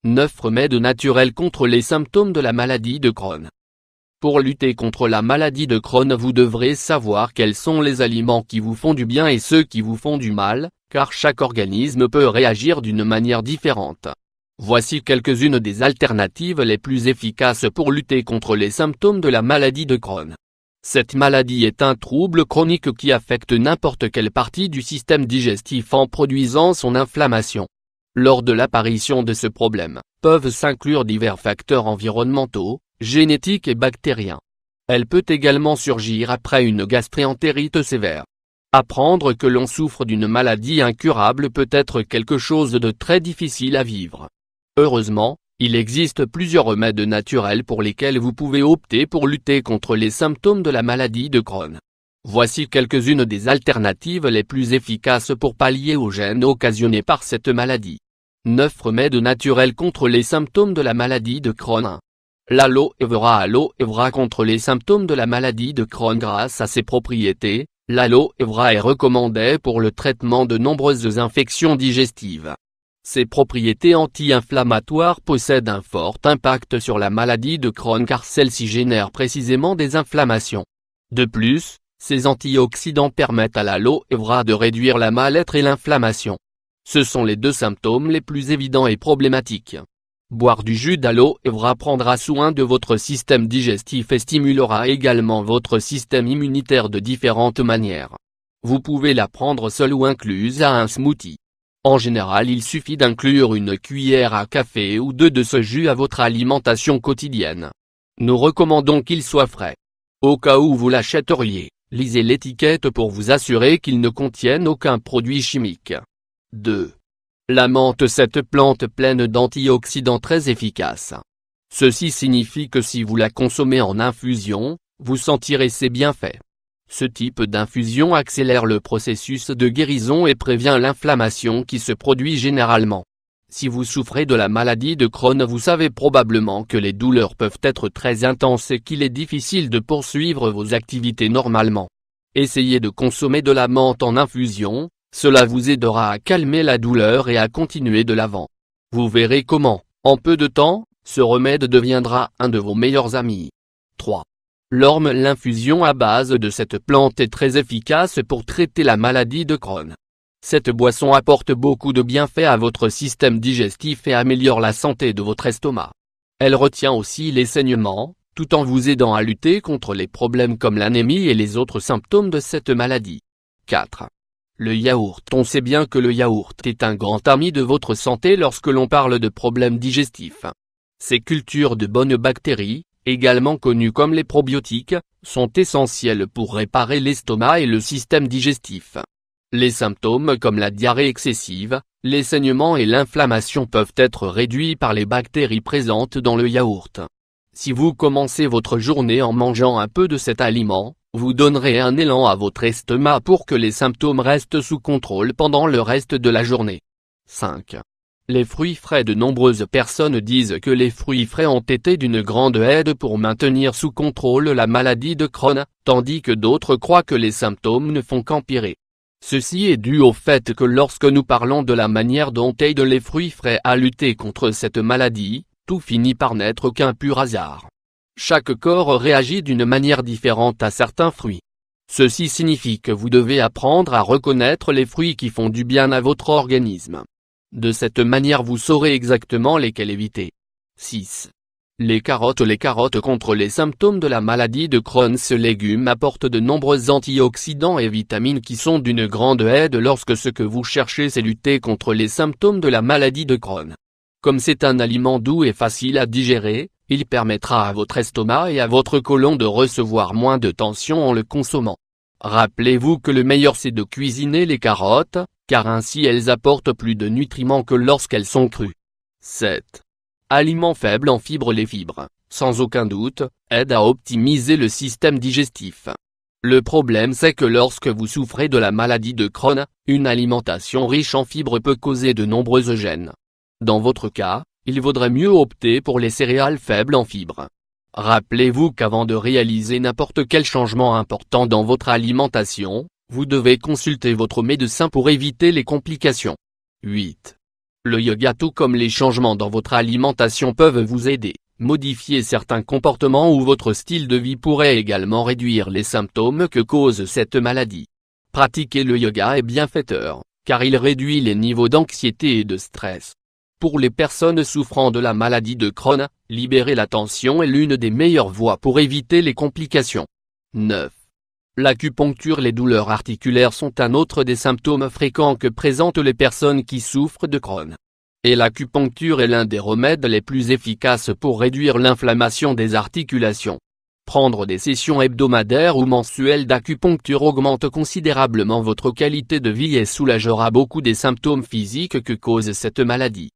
9 remèdes naturels contre les symptômes de la maladie de Crohn. Pour lutter contre la maladie de Crohn, vous devrez savoir quels sont les aliments qui vous font du bien et ceux qui vous font du mal, car chaque organisme peut réagir d'une manière différente. Voici quelques-unes des alternatives les plus efficaces pour lutter contre les symptômes de la maladie de Crohn. Cette maladie est un trouble chronique qui affecte n'importe quelle partie du système digestif en produisant son inflammation. Lors de l'apparition de ce problème, peuvent s'inclure divers facteurs environnementaux, génétiques et bactériens. Elle peut également surgir après une gastroentérite sévère. Apprendre que l'on souffre d'une maladie incurable peut être quelque chose de très difficile à vivre. Heureusement, il existe plusieurs remèdes naturels pour lesquels vous pouvez opter pour lutter contre les symptômes de la maladie de Crohn. Voici quelques-unes des alternatives les plus efficaces pour pallier aux gènes occasionnés par cette maladie. 9 remèdes naturels contre les symptômes de la maladie de Crohn. L'aloe vera contre les symptômes de la maladie de Crohn. Grâce à ses propriétés, l'aloe vera est recommandé pour le traitement de nombreuses infections digestives. Ses propriétés anti-inflammatoires possèdent un fort impact sur la maladie de Crohn car celle-ci génère précisément des inflammations. De plus, ces antioxydants permettent à l'aloe vera de réduire la mal-être et l'inflammation. Ce sont les deux symptômes les plus évidents et problématiques. Boire du jus d'aloe vera prendra soin de votre système digestif et stimulera également votre système immunitaire de différentes manières. Vous pouvez la prendre seule ou incluse à un smoothie. En général, il suffit d'inclure une cuillère à café ou deux de ce jus à votre alimentation quotidienne. Nous recommandons qu'il soit frais. Au cas où vous l'achèteriez, lisez l'étiquette pour vous assurer qu'il ne contienne aucun produit chimique. 2. La menthe. Cette plante pleine d'antioxydants très efficaces. Ceci signifie que si vous la consommez en infusion, vous sentirez ses bienfaits. Ce type d'infusion accélère le processus de guérison et prévient l'inflammation qui se produit généralement. Si vous souffrez de la maladie de Crohn, vous savez probablement que les douleurs peuvent être très intenses et qu'il est difficile de poursuivre vos activités normalement. Essayez de consommer de la menthe en infusion, cela vous aidera à calmer la douleur et à continuer de l'avant. Vous verrez comment, en peu de temps, ce remède deviendra un de vos meilleurs amis. 3. L'orme. L'infusion à base de cette plante est très efficace pour traiter la maladie de Crohn. Cette boisson apporte beaucoup de bienfaits à votre système digestif et améliore la santé de votre estomac. Elle retient aussi les saignements, tout en vous aidant à lutter contre les problèmes comme l'anémie et les autres symptômes de cette maladie. 4. Le yaourt. On sait bien que le yaourt est un grand ami de votre santé lorsque l'on parle de problèmes digestifs. Ces cultures de bonnes bactéries, également connues comme les probiotiques, sont essentielles pour réparer l'estomac et le système digestif. Les symptômes comme la diarrhée excessive, les saignements et l'inflammation peuvent être réduits par les bactéries présentes dans le yaourt. Si vous commencez votre journée en mangeant un peu de cet aliment, vous donnerez un élan à votre estomac pour que les symptômes restent sous contrôle pendant le reste de la journée. 5. Les fruits frais. De nombreuses personnes disent que les fruits frais ont été d'une grande aide pour maintenir sous contrôle la maladie de Crohn, tandis que d'autres croient que les symptômes ne font qu'empirer. Ceci est dû au fait que lorsque nous parlons de la manière dont aident les fruits frais à lutter contre cette maladie, tout finit par n'être qu'un pur hasard. Chaque corps réagit d'une manière différente à certains fruits. Ceci signifie que vous devez apprendre à reconnaître les fruits qui font du bien à votre organisme. De cette manière vous saurez exactement lesquels éviter. 6. Les carottes. Les carottes contre les symptômes de la maladie de Crohn. Ce légume apporte de nombreux antioxydants et vitamines qui sont d'une grande aide lorsque ce que vous cherchez c'est lutter contre les symptômes de la maladie de Crohn. Comme c'est un aliment doux et facile à digérer, il permettra à votre estomac et à votre côlon de recevoir moins de tension en le consommant. Rappelez-vous que le meilleur c'est de cuisiner les carottes, car ainsi elles apportent plus de nutriments que lorsqu'elles sont crues. 7. Aliments faibles en fibres. Les fibres, sans aucun doute, aident à optimiser le système digestif. Le problème c'est que lorsque vous souffrez de la maladie de Crohn, une alimentation riche en fibres peut causer de nombreuses gênes. Dans votre cas, il vaudrait mieux opter pour les céréales faibles en fibres. Rappelez-vous qu'avant de réaliser n'importe quel changement important dans votre alimentation, vous devez consulter votre médecin pour éviter les complications. 8. Le yoga tout comme les changements dans votre alimentation peuvent vous aider. Modifier certains comportements ou votre style de vie pourrait également réduire les symptômes que cause cette maladie. Pratiquer le yoga est bienfaiteur, car il réduit les niveaux d'anxiété et de stress. Pour les personnes souffrant de la maladie de Crohn, libérer la tension est l'une des meilleures voies pour éviter les complications. 9. L'acupuncture. Les douleurs articulaires sont un autre des symptômes fréquents que présentent les personnes qui souffrent de Crohn. Et l'acupuncture est l'un des remèdes les plus efficaces pour réduire l'inflammation des articulations. Prendre des sessions hebdomadaires ou mensuelles d'acupuncture augmente considérablement votre qualité de vie et soulagera beaucoup des symptômes physiques que cause cette maladie.